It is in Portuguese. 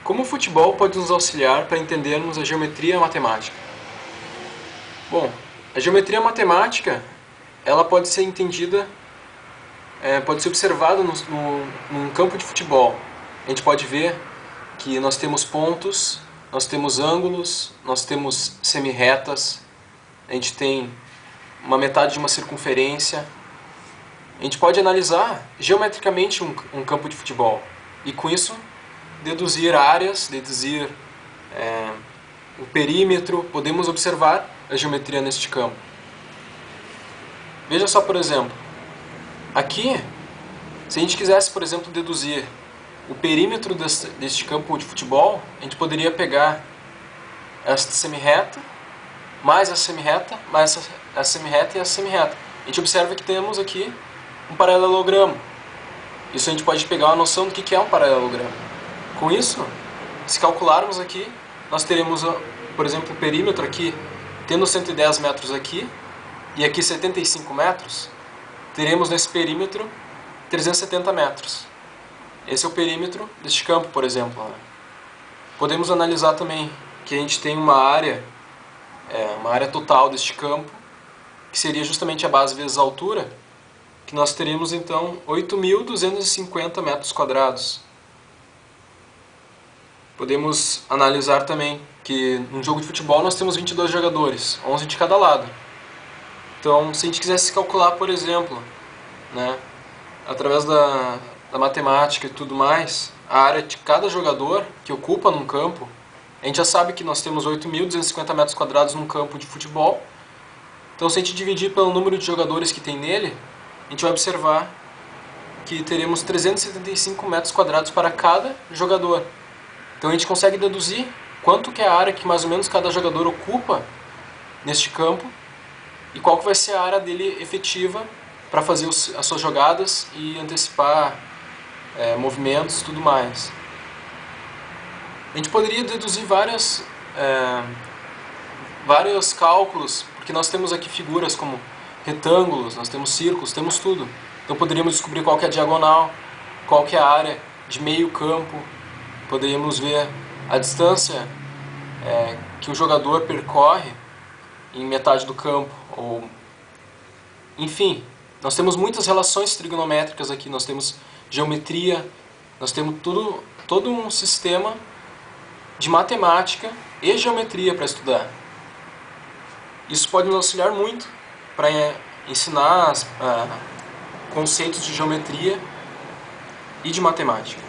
Como o futebol pode nos auxiliar para entendermos a geometria matemática? Bom, a geometria matemática ela pode ser entendida, pode ser observada num campo de futebol. A gente pode ver que nós temos pontos, nós temos ângulos, nós temos semi-retas, a gente tem uma metade de uma circunferência. A gente pode analisar geometricamente um campo de futebol e com isso deduzir áreas, deduzir o perímetro, podemos observar a geometria neste campo. Veja só, por exemplo, aqui, se a gente quisesse, por exemplo, deduzir o perímetro deste campo de futebol, a gente poderia pegar esta semi-reta, mais a semi-reta, mais a semi-reta e a semi-reta. A gente observa que temos aqui um paralelogramo. Isso a gente pode pegar uma noção do que é um paralelogramo. Com isso, se calcularmos aqui, nós teremos, por exemplo, o perímetro aqui, tendo 110 metros aqui, e aqui 75 metros, teremos nesse perímetro 370 metros. Esse é o perímetro deste campo, por exemplo. Podemos analisar também que a gente tem uma área total deste campo, que seria justamente a base vezes a altura, que nós teríamos então 8.250 metros quadrados. Podemos analisar também que num jogo de futebol nós temos 22 jogadores, 11 de cada lado. Então, se a gente quisesse calcular, por exemplo, através da matemática e tudo mais, a área de cada jogador que ocupa num campo, a gente já sabe que nós temos 8.250 metros quadrados num campo de futebol. Então, se a gente dividir pelo número de jogadores que tem nele, a gente vai observar que teremos 375 metros quadrados para cada jogador. Então a gente consegue deduzir quanto que é a área que mais ou menos cada jogador ocupa neste campo e qual que vai ser a área dele efetiva para fazer as suas jogadas e antecipar movimentos e tudo mais. A gente poderia deduzir vários cálculos, porque nós temos aqui figuras como retângulos, nós temos círculos, temos tudo. Então poderíamos descobrir qual que é a diagonal, qual que é a área de meio campo, poderíamos ver a distância que o jogador percorre em metade do campo. Enfim, nós temos muitas relações trigonométricas aqui, nós temos geometria, nós temos todo um sistema de matemática e geometria para estudar. Isso pode nos auxiliar muito para ensinar conceitos de geometria e de matemática.